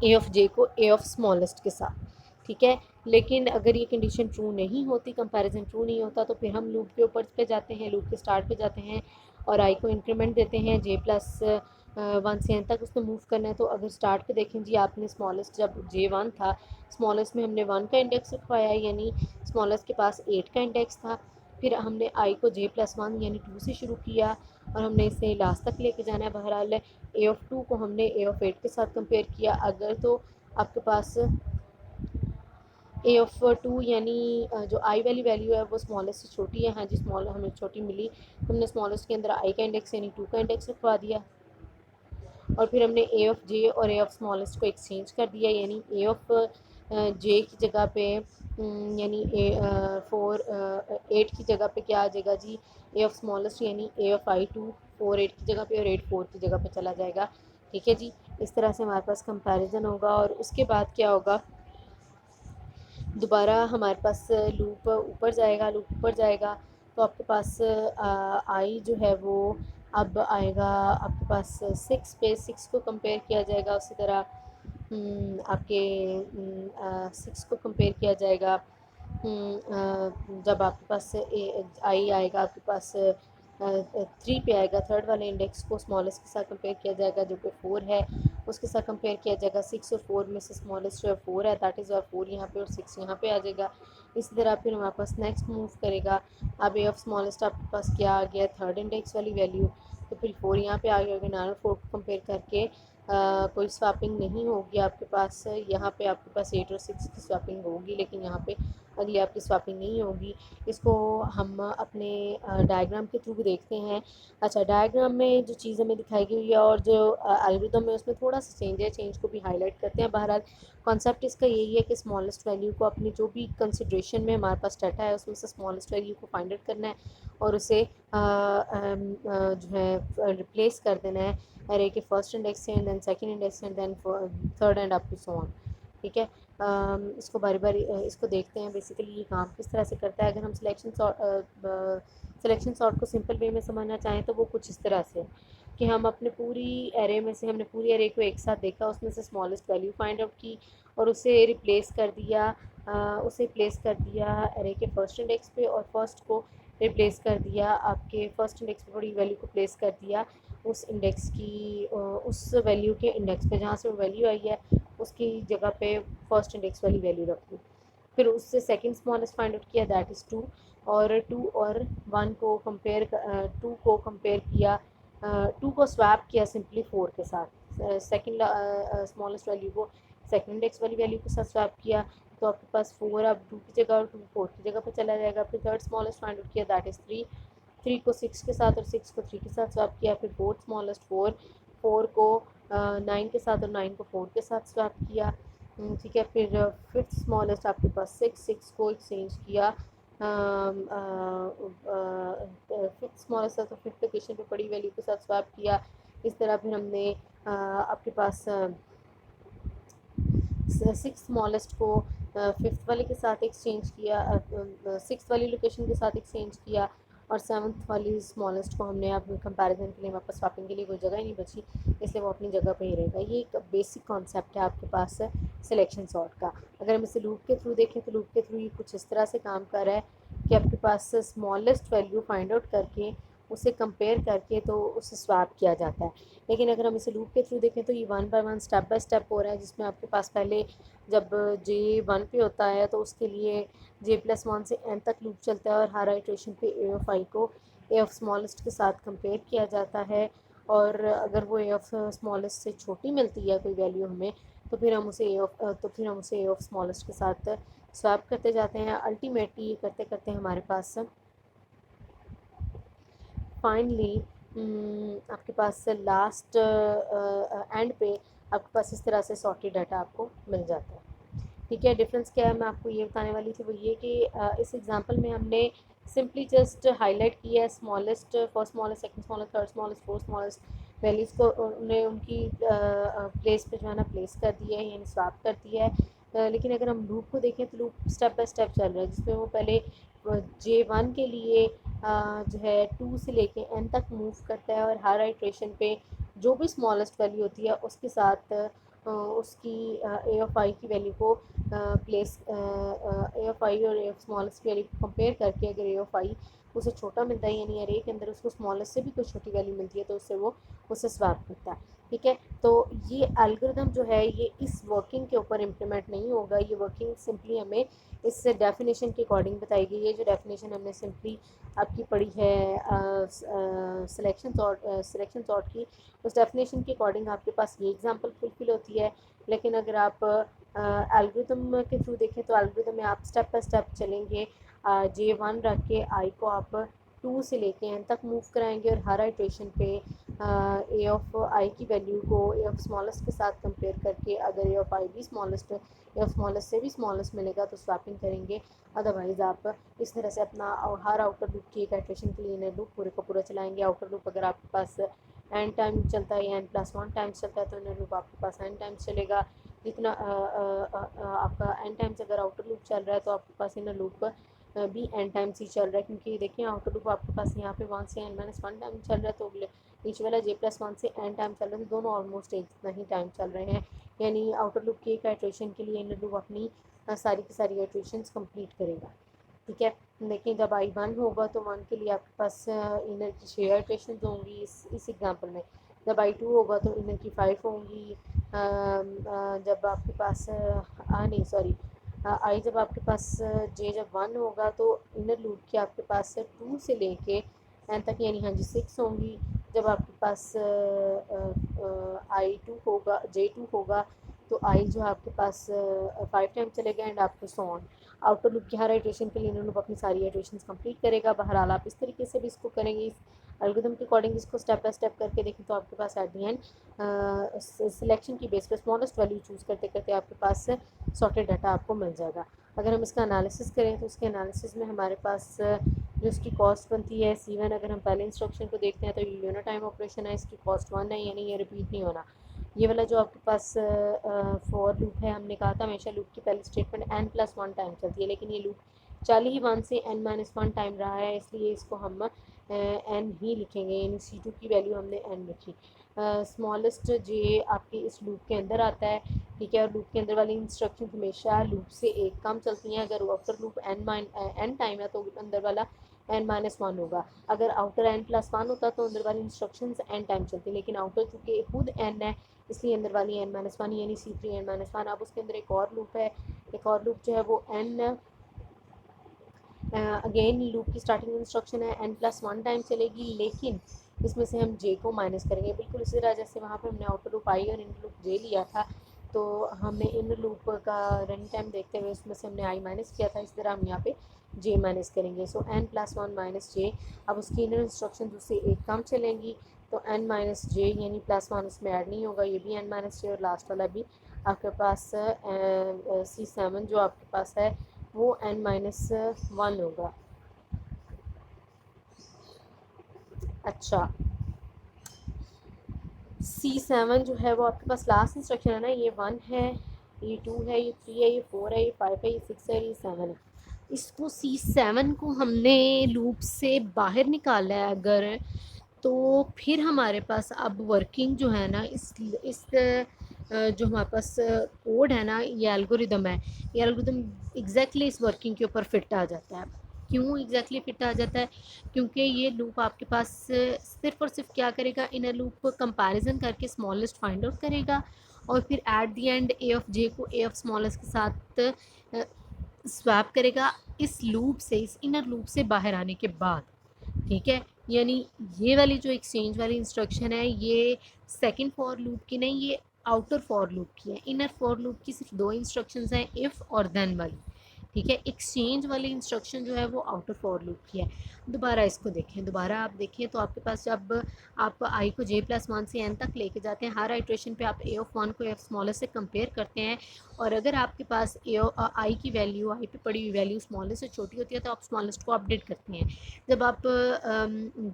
ए ऑफ जे को ए ऑफ स्मॉलेस्ट के साथ, ठीक है। लेकिन अगर ये कंडीशन ट्रू नहीं होती, कंपैरिजन ट्रू नहीं होता, तो फिर हम लूप के ऊपर पे जाते हैं, लूप के स्टार्ट पे जाते हैं और आई को इंक्रीमेंट देते हैं, J+1 से एन तक उसको मूव करना है। तो अगर स्टार्ट पे देखें जी, आपने स्मॉलेस्ट जब J1 था, स्मॉलेस्ट में हमने 1 का इंडेक्स रखवाया, यानी स्मॉलेस्ट के पास 8 का इंडेक्स था। फिर हमने आई को J+1 यानी 2 से शुरू किया और हमने इसे लास्ट तक लेके जाना है। बहरहाल ए ऑफ 2 को हमने ए ऑफ 8 के साथ कंपेयर किया, अगर तो आपके पास ए ऑफ 2 यानी जो आई वाली वैल्यू है वो स्मॉलेस्ट से छोटी है, हाँ जी स्मॉल हमें छोटी मिली, तो हमने स्मॉलेस्ट के अंदर आई का इंडेक्स यानी 2 का इंडेक्स रखवा दिया। और फिर हमने ए ऑफ जे और ए ऑफ स्मॉलेस्ट को एक्सचेंज कर दिया, यानी ए ऑफ जे की जगह पे यानी ए 8 की जगह पे क्या आ जाएगा जी, ए ऑफ स्मॉलेस्ट यानी ए ऑफ आई 2 4 8 की जगह पे और 8 4 की जगह पे चला जाएगा। ठीक है जी, इस तरह से हमारे पास कंपैरिजन होगा। और उसके बाद क्या होगा, दोबारा हमारे पास लूप ऊपर जाएगा, लूप ऊपर जाएगा तो आपके पास आई जो है वो अब आएगा आपके पास 6 पे, 6 को कंपेयर किया जाएगा। उसी तरह आपके 6 को कंपेयर किया जाएगा जब आपके पास आई आएगा आपके पास 3 पे आएगा, थर्ड वाले इंडेक्स को स्मॉलेस्ट के साथ कंपेयर किया जाएगा जो कि 4 है, उसके साथ कंपेयर किया जाएगा 6 और 4 में से स्मॉलेस्ट जो है 4 है, दैट इज़ 4 यहाँ पे और 6 यहाँ पे आ जाएगा। इसी तरह फिर हमारे पास नेक्स्ट मूव करेगा। अब ए ऑफ स्मॉलेस्ट आपके पास क्या आ गया, थर्ड इंडेक्स वाली वैल्यू, तो फिर 4 यहाँ पे आ गया होगा। 9 और 4 को कंपेयर करके कोई स्वैपिंग नहीं होगी आपके पास। यहाँ पे आपके पास 8 और 6 की स्वैपिंग होगी, लेकिन यहाँ पे अगली आपकी स्वैपिंग नहीं होगी। इसको हम अपने डायग्राम के थ्रू भी देखते हैं। अच्छा, डायग्राम में जो चीज़ हमें दिखाई गई है और जो एल्गोरिथम है उसमें थोड़ा सा चेंज है, चेंज को भी हाईलाइट करते हैं। बहरहाल कॉन्सेप्ट इसका यही है कि स्मॉलेस्ट वैल्यू को अपनी जो भी कंसिड्रेशन में हमारे पास डाटा है उसमें से स्मॉलेस्ट वैल्यू को फाइंड आउट करना है और उसे जो है रिप्लेस कर देना है अरे के फर्स्ट इंडेक्स से, and then second index and then third and up to so on. ठीक है, इसको बारी बारी इसको देखते हैं बेसिकली ये काम किस तरह से करता है। अगर हम सिलेक्शन सॉर्ट को सिंपल वे में समझना चाहें तो वो कुछ इस तरह से कि हम अपने पूरी एरे में से हमने पूरी एरे को एक साथ देखा, उसमें से स्मॉलेस्ट वैल्यू फाइंड आउट की और उसे रिप्लेस कर दिया, उसे प्लेस कर दिया एरे के फर्स्ट इंडेक्स पे और फर्स्ट को रिप्लेस कर दिया आपके फर्स्ट इंडेक्स पे, बड़ी वैल्यू को प्लेस कर दिया उस इंडेक्स की उस वैल्यू के इंडेक्स पे जहाँ से वो वैल्यू आई है उसकी जगह पे फर्स्ट इंडेक्स वाली वैल्यू रख दी। फिर उससे सेकंड स्मॉलेस्ट फाइंड आउट किया, दैट इज़ 2, और 2 और 1 को कंपेयर 2 को कंपेयर किया, 2 को स्वैप किया सिंपली 4 के साथ, सेकंड स्मॉलेस्ट वैल्यू को सेकंड इंडेक्स वाली वैल्यू के साथ स्वैप किया तो आपके पास 4 अब 2 की जगह और 2 4 की जगह पर चला जाएगा। फिर थर्ड स्मॉलेस्ट फाइंड आउट किया, दैट इज़ 3, 3 को 6 के साथ और 6 को 3 के साथ स्वैप किया। फिर फोर्थ स्मॉलेस्ट 4, 4 को 9 के साथ और 9 को 4 के साथ स्वैप किया। ठीक है, फिर फिफ्थ स्मॉलेस्ट आपके पास 6, 6 को एक्सचेंज किया फिफ्थ स्मॉलेस्ट है तो फिफ्थ लोकेशन पे बड़ी वैल्यू के साथ स्वैप किया। इस तरह फिर हमने आपके पास सिक्स स्मॉलेस्ट को फिफ्थ वाले के साथ एक्सचेंज किया, सिक्स वाली लोकेशन के साथ एक्सचेंज किया और सेवन्थ वाली स्मॉलेस्ट को हमने अपने कंपैरिजन के लिए वापस स्वैपिंग के लिए कोई जगह ही नहीं बची, इसलिए वो अपनी जगह पे ही रहेगा। ये एक बेसिक कॉन्सेप्ट है आपके पास सिलेक्शन सॉर्ट का। अगर हम इसे लूप के थ्रू देखें तो लूप के थ्रू ये कुछ इस तरह से काम कर रहा है कि आपके पास स्मॉलेस्ट वैल्यू फाइंड आउट करके उसे कंपेयर करके तो उसे स्वैप किया जाता है। लेकिन अगर हम इसे लूप के थ्रू देखें तो ये 1 बाय 1 स्टेप बाय स्टेप हो रहा है, जिसमें आपके पास पहले जब जे 1 पे होता है तो उसके लिए j+1 से n तक लूप चलता है और हर आइट्रेशन पे ए ऑफ आई को ए ऑफ स्मॉलेस्ट के साथ कंपेयर किया जाता है। और अगर वो ए ऑफ स्मॉलेस्ट से छोटी मिलती है कोई वैल्यू हमें तो फिर हम उसे ए ऑफ स्मॉलेस्ट के साथ स्वैप करते जाते हैं। अल्टीमेटली करते करते हमारे पास फाइनली आपके पास लास्ट एंड पे आपके पास इस तरह से सॉर्टेड डाटा आपको मिल जाता है। ठीक है, डिफरेंस क्या है मैं आपको ये बताने वाली थी, वो ये कि इस एग्जांपल में हमने सिंपली जस्ट हाईलाइट किया है smallest, first smallest, second smallest, third smallest, fourth smallest values को उन्हें उनकी प्लेस पे जो है ना प्लेस कर दिया है, यानी स्वैप कर दिया है। लेकिन अगर हम लूप को देखें तो लूप स्टेप बाय स्टेप चल रहा है, जिसमें वो पहले J1 के लिए जो है 2 से लेके n तक मूव करता है और हर आइट्रेशन पे जो भी स्मॉलेस्ट वैल्यू होती है उसके साथ उसकी ए ऑफ आई की वैल्यू को प्लेस ए ऑफ आई और ए ऑफ स्मॉलेस्ट की वैल्यू को कंपेयर करके अगर ए ऑफ आई उसे छोटा मिलता है यानी अरे के अंदर उसको स्मॉलेस्ट से भी कोई छोटी वैल्यू मिलती है तो उससे वो उसे स्वैप करता है। ठीक है, तो ये एल्गोरिथम जो है ये इस वर्किंग के ऊपर इम्प्लीमेंट नहीं होगा, ये वर्किंग सिंपली हमें इस डेफिनेशन के अकॉर्डिंग बताई गई है। जो डेफिनेशन हमने सिंपली आपकी पढ़ी है सिलेक्शन सॉर्ट की, उस डेफिनेशन के अकॉर्डिंग आपके पास ये एग्जांपल फुलफिल होती है। लेकिन अगर आप एल्गोरिथम के थ्रू देखें तो एल्गोरिथम में आप स्टेप बाय स्टेप चलेंगे, J1 रख के आई को आप 2 से लेके n तक मूव कराएंगे और हर आइट्रेशन पे ए ऑफ आई की वैल्यू को ए ऑफ स्मॉलेस्ट के साथ कंपेयर करके अगर ए ऑफ आई भी स्मॉलेस्ट ए ऑफ स्मॉलेस्ट से भी स्मॉलेस्ट मिलेगा तो स्वैपिंग करेंगे। अदरवाइज़ आप इस तरह से अपना हर आउटर लूप की एक आइटरेशन के लिए इनर लूप पूरे का पूरा चलाएंगे। आउटर लूप अगर आपके पास एन टाइम चलता है या n+1 टाइम्स चलता है तो इनर लूप आपके पास n टाइम्स चलेगा। जितना आपका n टाइम्स अगर आउटर लूप चल रहा है तो आपके पास इनर लूप भी n टाइम्स ही चल रहा है, क्योंकि देखिए आउटर लूप आपके पास यहाँ पे 1 से n-1 टाइम चल रहा है, तो नीचे वाला j+1 से n टाइम चल रहा है, तो दोनों ऑलमोस्ट एक इतना ही टाइम चल रहे हैं। यानी आउटर लूप की एक आइट्रेशन के लिए इनर लूप अपनी सारी की सारी आइट्रेशंस कंप्लीट करेगा। ठीक है, देखिए जब i1 होगा तो 1 के लिए आपके पास इनर की 6 आइट्रेशंस होंगी इस एग्जांपल में। जब i2 होगा तो इनर की 5 होंगी। जब आपके पास नहीं सॉरी आई जब आपके पास जे जब 1 होगा तो इनर लूप की आपके पास 2 से लेके एन तक यानी हाँ जी 6 होंगी। जब आपके पास i2 होगा j2 होगा तो आई जो आपके पास 5 टाइम चलेगा एंड आपको सो ऑन। आउटर लूप की हर आइट्रेशन के लिए इनर लूप अपनी सारी आइट्रेशंस कंप्लीट करेगा। बहरहाल आप इस तरीके से भी इसको करेंगे, इस एल्गोरिथम के अकॉर्डिंग इसको स्टेप बाय स्टेप करके देखें तो आपके पास एट दी एंड सिलेक्शन की बेस पर स्मॉलेस्ट वैल्यू चूज़ करते करते आपके पास सॉर्टेड डाटा आपको मिल जाएगा। अगर हम इसका एनालिसिस करें तो उसके एनालिसिस में हमारे पास जो इसकी कॉस्ट बनती है C1, अगर हम पहले इंस्ट्रक्शन को देखते हैं तो ये यूनिट टाइम ऑपरेशन है, इसकी कॉस्ट 1 है, यानी ये रिपीट नहीं होना। ये वाला जो आपके पास फॉर लूप है, हमने कहा था हमेशा लूप की पहली स्टेटमेंट n+1 टाइम चलती है, लेकिन ये लूप चल ही 1 से n-1 टाइम रहा है, इसलिए इसको हम n ही लिखेंगे, यानी C2 की वैल्यू हमने n लिखी। स्मॉलेस्ट जे आपके इस लूप के अंदर आता है। ठीक है, और लूप के अंदर वाली इंस्ट्रक्शन हमेशा लूप से एक कम चलती हैं। अगर आउटर लूप n टाइम है तो अंदर वाला n-1 होगा। अगर आउटर n+1 होता तो अंदर वाली इंस्ट्रक्शंस n टाइम चलती, लेकिन आउटर चूँकि खुद n है इसलिए अंदर वाली n-1 यानी C3 n-1। अब उसके अंदर एक और लूप है, एक और लूप जो है वो n अगेन लूप की स्टार्टिंग इंस्ट्रक्शन है n+1 टाइम चलेगी, लेकिन इसमें से हम j को माइनस करेंगे। बिल्कुल इसी तरह जैसे वहाँ पे हमने आउटर लूप आई और इनर लूप j लिया था, तो हमने इनर लूप का रनिंग टाइम देखते हुए उसमें से हमने i माइनस किया था, इस तरह हम यहाँ पे j माइनस करेंगे। सो n+1 माइनस j, अब उसकी इनर इंस्ट्रक्शन उससे एक कम चलेंगी तो n माइनस j यानी +1 उसमें ऐड नहीं होगा, ये भी n माइनस j और लास्ट वाला भी आपके पास C7 जो आपके पास है वो n-1 होगा। अच्छा, C7 जो है वो आपके पास लास्ट इंस्ट्रक्शन है ना, ये 1 है, ये 2 है, ये 3 है, ये 4 है, ये 5 है, ये 6 है, ये 7 है। इसको C7 को हमने लूप से बाहर निकाला है अगर, तो फिर हमारे पास अब वर्किंग जो है ना इस जो हमारे पास कोड है ना, ये एल्गोरिदम है, ये एल्गोरिदम एग्जैक्टली इस वर्किंग के ऊपर फिट आ जाता है। क्यों एग्जैक्टली फिट आ जाता है? क्योंकि ये लूप आपके पास सिर्फ और सिर्फ क्या करेगा, इनर लूप को कंपैरिजन करके स्मॉलेस्ट फाइंड आउट करेगा और फिर at the end A of J को ए ऑफ स्मॉलेस्ट के साथ स्वैप करेगा इस लूप से, इस इनर लूप से बाहर आने के बाद। ठीक है, यानी ये वाली जो एक्सचेंज वाली इंस्ट्रक्शन है ये सेकंड फॉर लूप की नहीं, ये आउटर फॉर लूप की है। इनर फॉर लूप की सिर्फ दो इंस्ट्रक्शंस हैं, इफ़ और देन वाली। ठीक है, एक्सचेंज वाली इंस्ट्रक्शन जो है वो आउटर फॉर लूप की है। दोबारा इसको देखें, दोबारा आप देखें तो आपके पास जब आप आई को j+1 से n तक लेके जाते हैं, हर आइट्रेशन पे आप a ऑफ 1 को a ऑफ स्मॉलेस्ट से कंपेयर करते हैं, और अगर आपके पास आई की वैल्यू, आई पे पड़ी हुई वैल्यू स्मॉलेस्ट से छोटी होती है तो आप स्मॉलेस्ट को अपडेट करते हैं। जब आप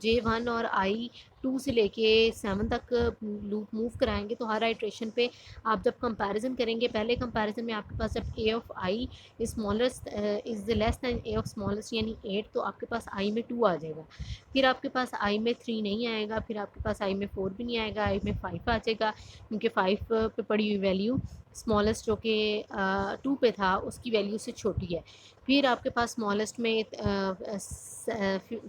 J1 और I2 से लेके 7 तक लूप मूव कराएंगे तो हर आइट्रेशन पे आप जब कंपैरिजन करेंगे, पहले कंपैरिजन में आपके पास जब a of i smallest is less then a of smallest यानी 8, तो आपके पास i में 2 आ जाएगा। फिर आपके पास i में 3 नहीं आएगा, फिर आपके पास i में 4 भी नहीं आएगा, i में 5 आ जाएगा, क्योंकि 5 पे पड़ी हुई वैल्यू स्मॉलेस्ट जो कि 2 पे था उसकी वैल्यू से छोटी है। फिर आपके पास स्मॉलेस्ट में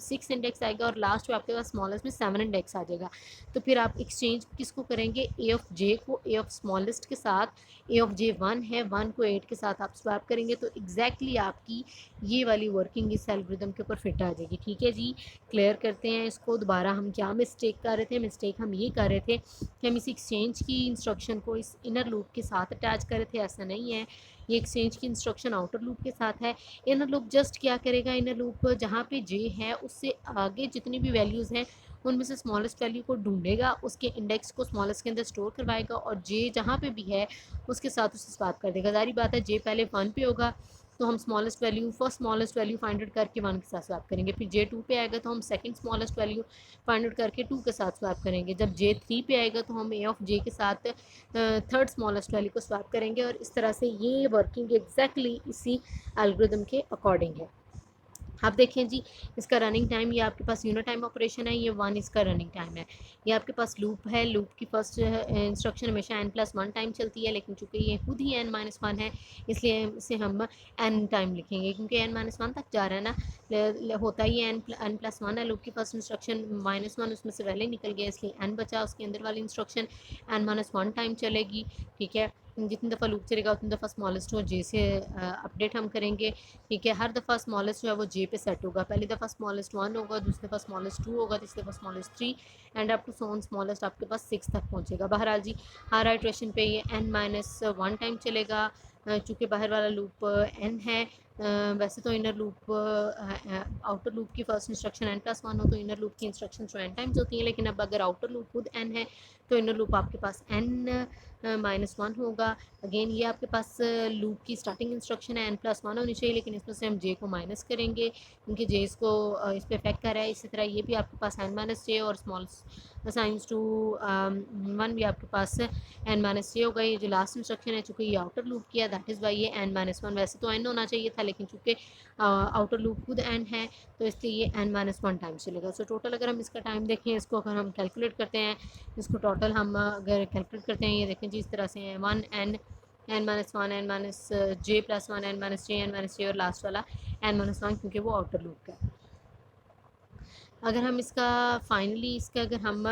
6 इंडेक्स आएगा और लास्ट में आपके पास स्मॉलेस्ट में 7 इंडेक्स आ जाएगा। तो फिर आप एक्सचेंज किसको करेंगे, ए ऑफ जे को ए ऑफ स्मॉलेस्ट के साथ, ए ऑफ जे 1 है, 1 को 8 के साथ आप स्वैप करेंगे तो एग्जैक्टली आपकी ये वाली वर्किंग इस एल्गोरिथम के ऊपर फिट आ जाएगी। ठीक है जी, क्लियर करते हैं इसको। दोबारा हम क्या मिस्टेक कर रहे थे, मिस्टेक हम ये कर रहे थे कि हम इस एक्सचेंज की इंस्ट्रक्शन को इस इनर लूप के साथ अटैच कर रहे थे, ऐसा नहीं है। ये एक्सचेंज की इंस्ट्रक्शन आउटर लूप के साथ है। इनर लूप जस्ट क्या करेगा, इनर लूप जहाँ पे जे है उससे आगे जितनी भी वैल्यूज़ हैं उनमें से स्मॉलेस्ट वैल्यू को ढूंढेगा, उसके इंडेक्स को स्मॉलेस्ट के अंदर स्टोर करवाएगा और जे जहाँ पे भी है उसके साथ उसे स्वैप कर देगा। जारी बात है जे पहले 1 पे होगा तो हम smallest value first smallest value find out करके 1 के साथ स्वैप करेंगे, फिर जे 2 पे आएगा तो हम second smallest value find out करके 2 के साथ स्वैप करेंगे, जब जे 3 पे आएगा तो हम ए ऑफ जे के साथ थर्ड स्मॉलेस्ट वैल्यू को स्वैप करेंगे और इस तरह से ये वर्किंग एग्जैक्टली इसी एल्गोरिदम के अकॉर्डिंग है। आप देखें जी, इसका रनिंग टाइम ये आपके पास यूनिट टाइम ऑपरेशन है, ये 1 इसका रनिंग टाइम है। ये आपके पास लूप है, लूप की फर्स्ट इंस्ट्रक्शन हमेशा n+1 टाइम चलती है, लेकिन चूंकि ये खुद ही n-1 है इसलिए इसे हम n टाइम लिखेंगे, क्योंकि n-1 तक जा रहा है ना, होता ही n+1 है। लूप की फर्स्ट इंस्ट्रक्शन -1 उसमें से पहले निकल गया इसलिए n बचा, उसके अंदर वाली इंस्ट्रक्शन n-1 टाइम चलेगी। ठीक है, जितनी दफ़ा लूप चलेगा उतनी दफ़ा स्मॉलेस्ट वो जे से अपडेट हम करेंगे। ठीक है, हर दफ़ा स्मॉलेस्ट जो है वो जे पे सेट होगा, पहली दफ़ा स्मॉलेस्ट 1 होगा, दूसरी दफ़ा स्मॉलेस्ट 2 होगा, तीसरी दफ़ा smallest 3 and up to so on smallest आपके पास 6 तक पहुंचेगा। बहरहाल जी हर आइट्रेशन पे ये n-1 टाइम चलेगा, चूँकि बाहर वाला लूप n है। वैसे तो इनर लूप आउटर लूप की फर्स्ट इंस्ट्रक्शन n+1 हो तो इनर लूप की इंस्ट्रक्शन जो n टाइम्स होती हैं, लेकिन अब अगर आउटर लूप खुद n है तो इनर लूप आपके पास n-1 होगा। अगेन ये आपके पास लूप की स्टार्टिंग इंस्ट्रक्शन है n+1 होनी चाहिए, लेकिन इसमें से हम जे को माइनस करेंगे क्योंकि जे इसको इस पर इफेक्ट कर रहा है। इसी तरह ये भी आपके पास n-j और स्मॉल साइंस टू 1 भी आपके पास n-j होगा। ये जो लास्ट इंस्ट्रक्शन है चूँकि ये आउटर लूप किया दैट इज़ वाई ये n-1, वैसे तो n होना चाहिए था लेकिन चूँकि आउटर लूप खुद n है तो इसलिए ये n-1 टाइम चलेगा। सो टोटल अगर हम इसका टाइम देखें, इसको अगर हम कैलकुलेट करते हैं, इसको टोटल हम अगर कैलकुलेट करते हैं, ये देखें जी इस तरह से है 1 n-1 n-j+1 n-j और लास्ट वाला n-1 क्योंकि वो आउटर लूप का है। अगर हम इसका फाइनली इसका अगर हम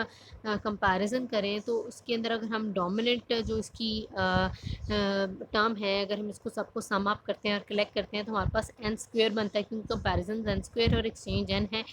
कंपैरिजन करें तो उसके अंदर अगर हम डोमिनेंट जो इसकी टर्म है, अगर हम इसको सबको सम अप करते हैं और कलेक्ट करते हैं तो हमारे पास n² बनता है, क्योंकि कंपैरिजन n² और एक्सचेंज n है।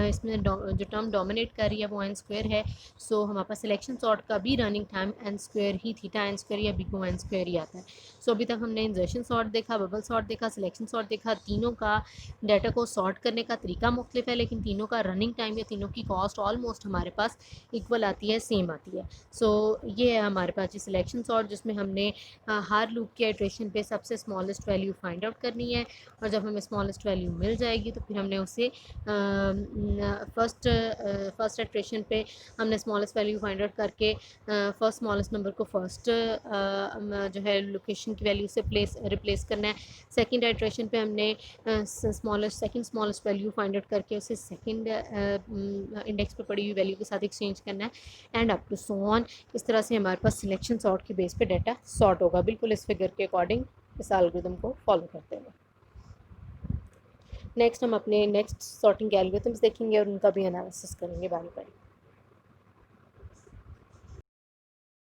इसमें जो टर्म डोमिनेट कर रही है वो n² है। सो हमारे पास सिलेक्शन सॉर्ट का भी रनिंग टाइम n² ही, थीटा n² या बिको n² ही आता है। सो अभी तक हमने इंजर्शन सॉर्ट देखा, बबल सॉर्ट देखा, सिलेक्शन सॉर्ट देखा। तीनों का डाटा को सॉर्ट करने का तरीका मुख्तलिफ है, लेकिन तीनों का रनिंग टाइम या तीनों की कॉस्ट ऑलमोस्ट हमारे पास इक्वल आती है, सेम आती है। सो ये है हमारे पास जी सिलेक्शन सॉर्ट, जिसमें हमने हर लूप के इटरेशन पे सबसे स्मॉलेस्ट वैल्यू फाइंड आउट करनी है और जब हमें स्मॉलेस्ट वैल्यू मिल जाएगी तो फिर हमने उसे फर्स्ट इटरेशन पे हमने स्मॉलेस्ट वैल्यू फाइंड आउट करके फर्स्ट स्मॉलेस्ट नंबर को फर्स्ट जो है लोकेशन की वैल्यू से रिप्लेस करना है। सेकेंड इटरेशन पे हमने second smallest value find out करके उसे सेकंड इंडेक्स पे पड़ी हुई वैल्यू के साथ एक्सचेंज करना है and up to so on. इस तरह से हमारे पास सिलेक्शन सॉर्ट के बेस पे डाटा सॉर्ट होगा, बिल्कुल इस फिगर के अकॉर्डिंग इस एल्गोरिथम को फॉलो करते हुए। नेक्स्ट हम अपने नेक्स्ट सॉर्टिंग के एल्गोरिथम्स देखेंगे और उनका भी एनालिसिस करेंगे बारी बारी।